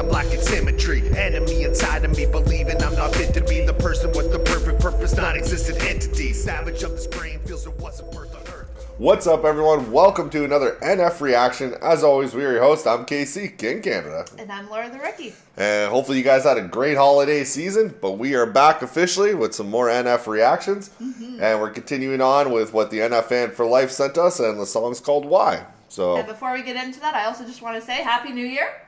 lacking symmetry. Enemy inside of me, believing I'm not fit to be the person with the perfect purpose, non-existent entity. Savage of this brain feels there wasn't birth on earth. What's up, everyone? Welcome to another NF Reaction. As always, we are your host. I'm KC, King Canada. And I'm Laura the Rookie. And hopefully you guys had a great holiday season, but we are back officially with some more NF reactions. And we're continuing on with what the NF Fan for Life sent us, and the song's called Why. So, And before we get into that, I also just want to say Happy New Year.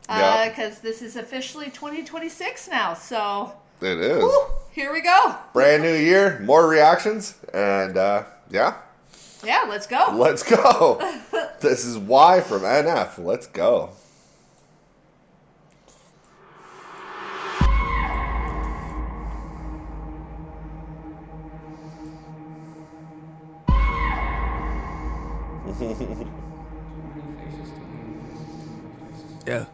Yeah. Because this is officially 2026 now, so it is. woo, here we go. Brand new year, more reactions, and yeah. Yeah, let's go. Let's go. This is Why from NF. Let's go. Yeah.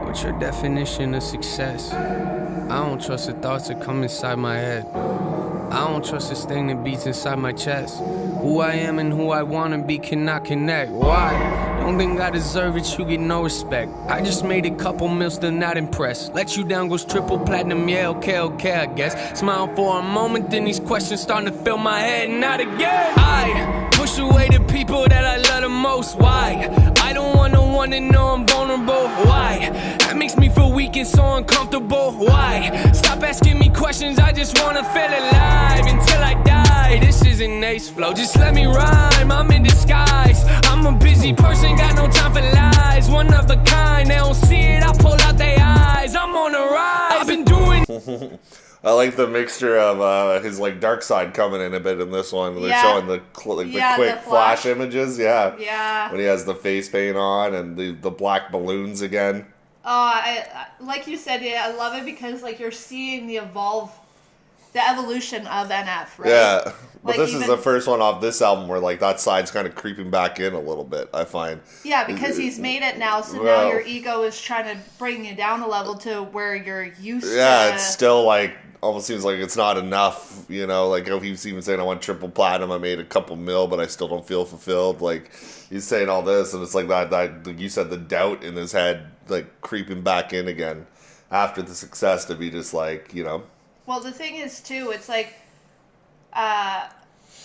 What's your definition of success? I don't trust the thoughts that come inside my head. I don't trust this thing that beats inside my chest. Who I am and who I wanna be cannot connect. Why? Don't think I deserve it, you get no respect. I just made a couple mils, still not impressed. Let you down goes triple platinum, yeah, okay, I guess. Smile for a moment, then these questions starting to fill my head, not again. I push away the people that I love the most. Why? I don't want no one to know I'm vulnerable. Why? That makes me feel weak and so uncomfortable. Why? Stop asking me questions, I just wanna feel alive until I die. This isn't ace flow, just let me rhyme, I'm in disguise. I'm a busy person, got no time for lies. One of a kind, they don't see it, I pull out their eyes. I'm on a rise, I've been doing I like the mixture of his like dark side coming in a bit in this one. They're showing the quick flash images, Yeah. when he has the face paint on and the black balloons again. I like you said, yeah, I love it because like you're seeing the evolution of NF, right? Yeah, but Like, this is the first one off this album where like that side's kind of creeping back in a little bit, I find. Yeah, because he's made it now, so now your ego is trying to bring you down a level to where you're used to. Yeah, it's still like almost seems like it's not enough, you know, like he's even saying I want triple platinum, I made a couple mil, but I still don't feel fulfilled. Like he's saying all this, and it's like that like you said, the doubt in his head like creeping back in again after the success to be just like, you know. Well, the thing is too, it's like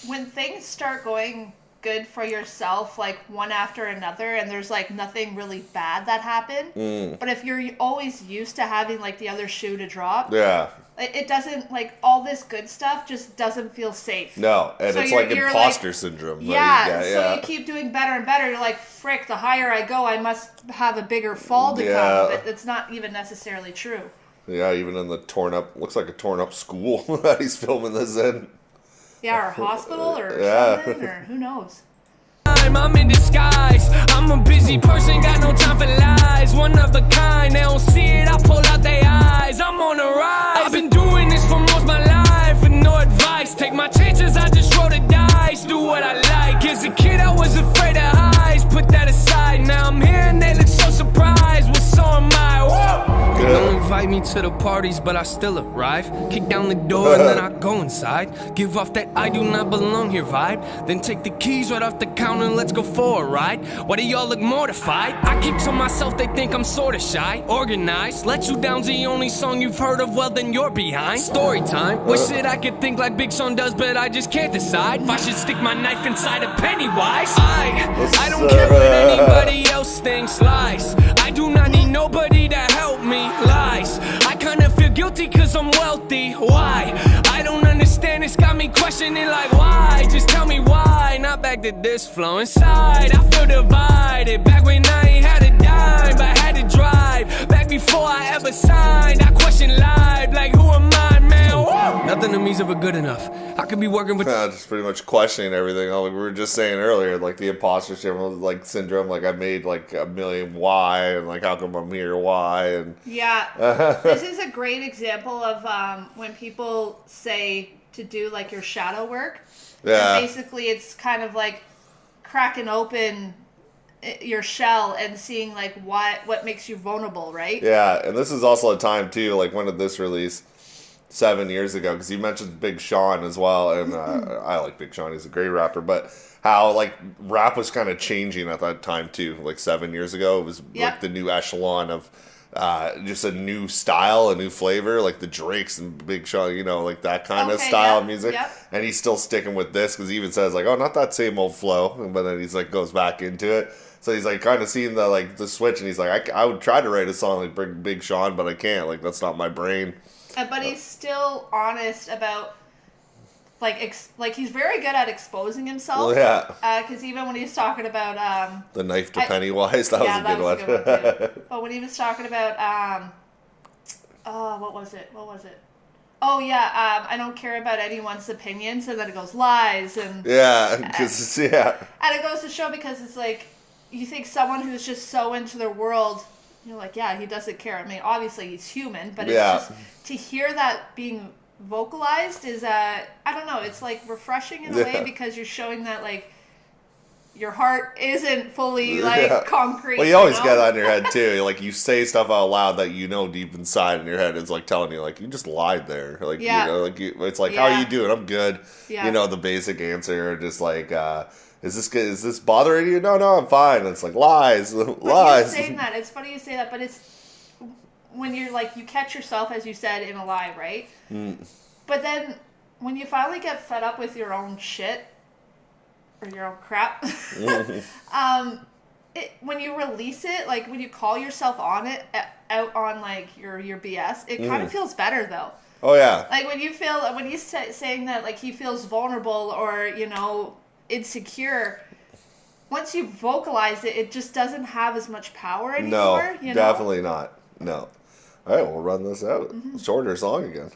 when things start going good for yourself, like one after another, and there's like nothing really bad that happened. But if you're always used to having like the other shoe to drop, Yeah. it doesn't, like, all this good stuff just doesn't feel safe. No, and So it's you're like imposter syndrome. Yeah, so you keep doing better and better. You're like, frick, the higher I go, I must have a bigger fall to come. But it's not even necessarily true. Yeah, even in the looks like a torn up school that he's filming this in. Yeah, or hospital or Yeah. something, or who knows. I'm in disguise. I'm a busy person, got no time for lies. One of a kind, they don't see it, I pull out their eyes. I'm on a rise. I've been doing this for most my life with no advice. Take my chances, I just roll the dice. Do what I like. As a kid, I was afraid of highs. Put that aside. Now I'm here and they look so surprised. Well, so am I. Whoa. They don't invite me to the parties, but I still arrive. Kick down the door and then I go inside. Give off that I do not belong here vibe. Then take the keys right off the counter and let's go for a ride. Why do y'all look mortified? I keep to myself, they think I'm sorta shy. Organized, Let You Down's the only song you've heard of, well then you're behind. Story time, wish that I could think like Big Sean does, but I just can't decide if I should stick my knife inside a Pennywise. I don't care what anybody else thinks, lies. I do not need nobody to help me, lies. I kinda feel guilty cause I'm wealthy, why? I don't understand, it's got me questioning like why? Just tell me why, not back to this flow inside. I feel divided, back when I ain't had a dime, but had to drive. Back before I ever signed, I question live, like who am I, man? Whoa! Nothing to me's ever good enough. I could be working with just pretty much questioning everything. Like we were just saying earlier, like the imposter syndrome, like I made like a million, why, and like how come I'm here, why, and Yeah, this is a great example of when people say to do like your shadow work. Yeah. And basically, it's kind of like cracking open your shell and seeing like what makes you vulnerable, right? Yeah, and this is also a time too. Like when did this release? 7 years ago, because you mentioned Big Sean as well, and I like Big Sean. He's a great rapper, but how like rap was kind of changing at that time too. Like 7 years ago, it was like the new echelon of just a new style, a new flavor, like the Drakes and Big Sean, you know, like that kind of style of music. And he's still sticking with this because he even says like, oh, not that same old flow, but then he's like goes back into it. So he's like kind of seeing the like the switch, and he's like, I would try to write a song like Big Sean, but I can't. Like that's not my brain. But he's still honest about. Like he's very good at exposing himself. Yeah. Because even when he's talking about the knife to Pennywise, that was a good one. Too. But when he was talking about what was it? Oh yeah, I don't care about anyone's opinions, and then it goes lies and because and it goes to show because it's like you think someone who's just so into their world, you're like, yeah, he doesn't care. I mean, obviously he's human, but it's just to hear that being vocalized is I don't know, it's like refreshing in a way because you're showing that like your heart isn't fully like concrete. Well, you always get that in your head too. Like you say stuff out loud that you know deep inside in your head is like telling you like you just lied there. Like you know, like it's like how are you doing? I'm good. You know the basic answer, or just like is this bothering you? No, I'm fine. And it's like lies. You're saying that. It's funny you say that, but it's when you're like, you catch yourself, as you said, in a lie, right? But then when you finally get fed up with your own shit or your own crap, when you release it, like when you call yourself on it, out on like your BS, it kind of feels better though. Oh yeah. Like when he's saying that like he feels vulnerable or, you know, insecure, once you vocalize it, it just doesn't have as much power anymore. No, definitely not. No. All right, we'll run this out. Shorter song again.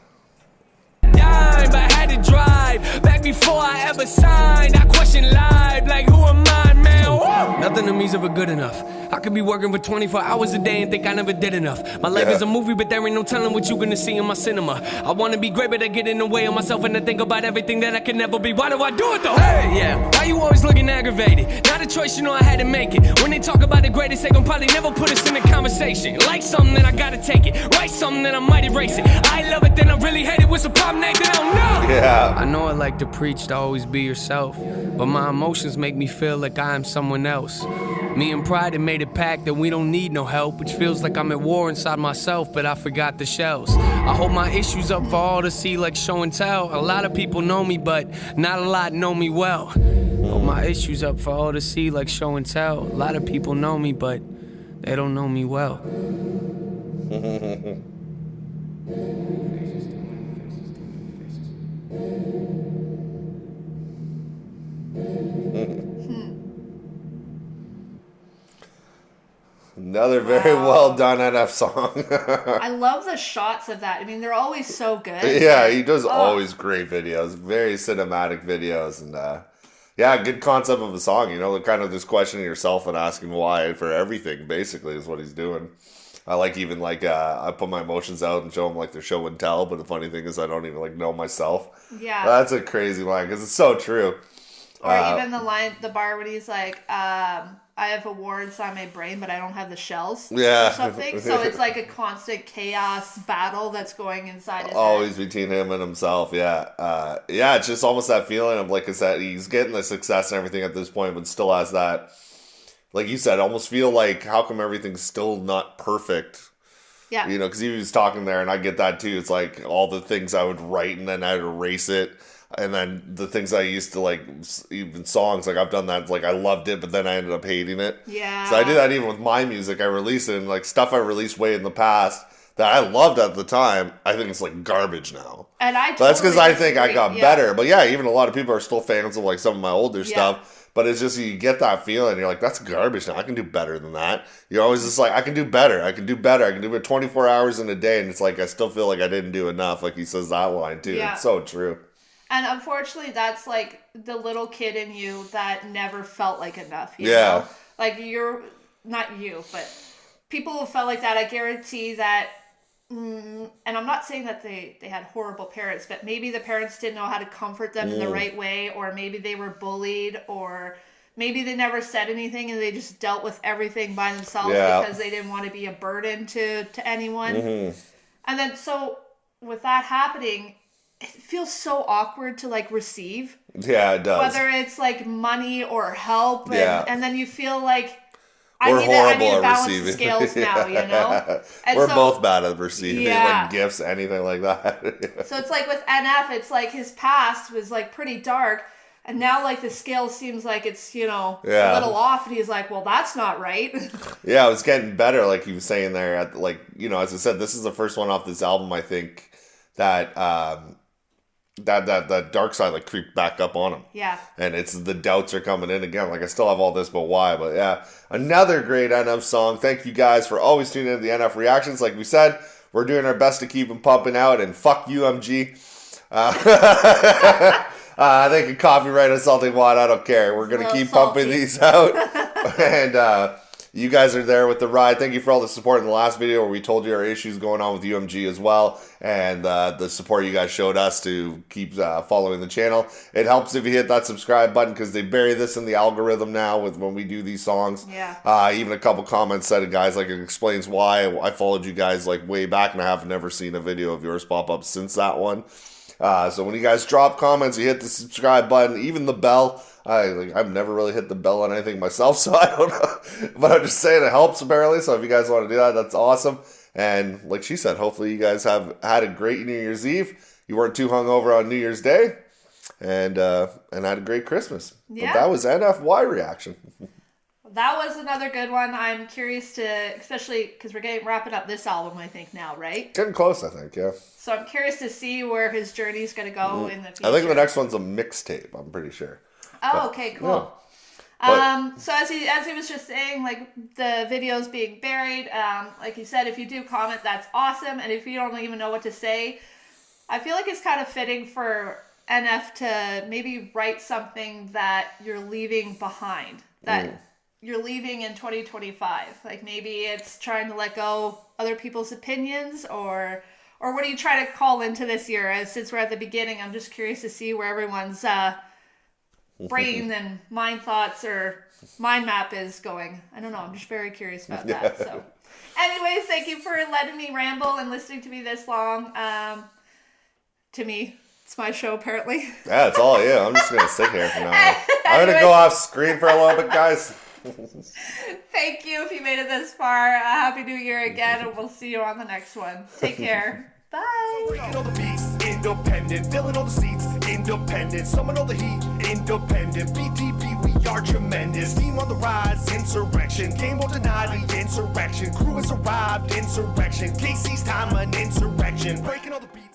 But I had to drive back before I ever signed. I question live, like who am I, man? Woo! Nothing to me's ever good enough. I could be working for 24 hours a day and think I never did enough. My life is a movie, but there ain't no telling what you gonna see in my cinema. I wanna be great, but I get in the way of myself and I think about everything that I can never be. Why do I do it though? Hey, yeah. Why you always looking aggravated? Not a choice, you know I had to make it. When they talk about the greatest, they gon' probably never put us in a conversation. Like something, then I gotta take it. Write something, then I might erase it. I love it, then I really hate it. What's the problem, Nate? They don't know. Yeah. I know I like to preach to always be yourself, but my emotions make me feel like I am someone else. Me and pride have made a pact that we don't need no help, which feels like I'm at war inside myself, but I forgot the shells. I hold my issues up for all to see like show and tell. A lot of people know me, but not a lot know me well. Hold my issues up for all to see like show and tell. A lot of people know me, but they don't know me well. Another very well done NF song. I love the shots of that. I mean, they're always so good. Yeah, he does always great videos, very cinematic videos, and good concept of the song. You know, kind of just questioning yourself and asking why for everything. Basically, is what he's doing. I like even like I put my emotions out and show them like they're show and tell. But the funny thing is, I don't even like know myself. Yeah, that's a crazy line because it's so true. Or even the bar when he's like, I have awards on my brain, but I don't have the shells. Yeah. Or something. So it's like a constant chaos battle that's going inside his always head. Between him and himself, yeah. It's just almost that feeling of like I said, he's getting the success and everything at this point, but still has that, like you said, almost feel like how come everything's still not perfect? Yeah. You know, because he was talking there, and I get that too. It's like all the things I would write and then I'd erase it. And then the things I used to like, even songs, like I've done that, like I loved it, but then I ended up hating it. Yeah. So I do that even with my music. I release it, and like stuff I released way in the past that I loved at the time, I think it's like garbage now. And that's because I think I got better. But yeah, even a lot of people are still fans of like some of my older stuff. But it's just, you get that feeling, you're like, that's garbage now. I can do better than that. You're always just like, I can do better. I can do better. I can do it 24 hours in a day. And it's like, I still feel like I didn't do enough. Like he says that line too. Yeah. It's so true. And unfortunately, that's like the little kid in you that never felt like enough. You know? Like you're, not you, but people who felt like that, I guarantee that, and I'm not saying that they had horrible parents, but maybe the parents didn't know how to comfort them in the right way, or maybe they were bullied, or maybe they never said anything and they just dealt with everything by themselves because they didn't want to be a burden to anyone. And then so with that happening, it feels so awkward to like receive. Yeah, it does. Whether it's like money or help, and then you feel like We're I need to horrible at balance receiving. the scales now, you know? And We're so, both bad at receiving Yeah. like gifts, anything like that. So it's like with NF, it's like his past was like pretty dark, and now like the scale seems like it's, you know, a little off, and he's like, well, that's not right. Yeah, it was getting better, like he was saying there. At like, you know, as I said, this is the first one off this album, I think, that that dark side like creeped back up on him. Yeah. And it's the doubts are coming in again. Like I still have all this, but why? But yeah, another great NF song. Thank you guys for always tuning in to the NF reactions. Like we said, we're doing our best to keep them pumping out. And fuck UMG. They can copyright us all they want. I don't care. We're gonna keep pumping these out. And you guys are there with the ride. Thank you for all the support in the last video where we told you our issues going on with UMG as well, and the support you guys showed us to keep following the channel. It helps if you hit that subscribe button because they bury this in the algorithm now with when we do these songs. Yeah. Even a couple comments said, guys, like it explains why I followed you guys like way back, and I have never seen a video of yours pop up since that one. So when you guys drop comments, you hit the subscribe button, even the bell. I've never really hit the bell on anything myself, so I don't know. But I'm just saying it helps apparently. So if you guys want to do that, that's awesome. And like she said, hopefully you guys have had a great New Year's Eve. You weren't too hungover on New Year's Day, and had a great Christmas. Yeah. But that was NFY reaction. That was another good one. I'm curious to, especially because we're wrapping up this album, I think now, right? Getting close, I think. Yeah. So I'm curious to see where his journey's going to go in the future. I think the next one's a mixtape. I'm pretty sure. Oh, okay, cool. Yeah. So as he was just saying, like the videos being buried, like he said, if you do comment, that's awesome. And if you don't even know what to say, I feel like it's kind of fitting for NF to maybe write something that you're leaving behind, that you're leaving in 2025. Like maybe it's trying to let go other people's opinions, or what are you trying to call into this year? Since we're at the beginning, I'm just curious to see where everyone's brain and mind thoughts or mind map is going. I don't know. I'm just very curious about that. So anyways, thank you for letting me ramble and listening to me this long. To me, it's my show apparently. Yeah, it's all you. I'm just going to sit here for now. I'm going to go off screen for a little bit, guys. Thank you if you made it this far. Happy New Year again, and we'll see you on the next one. Take care. Bye. Breaking all the beats, independent, filling all the seats, independent, summon all the heat, independent, BTB, we are tremendous, team on the rise, insurrection, game won't deny the insurrection, crew has arrived, insurrection, Casey's time, an insurrection, breaking all the beats.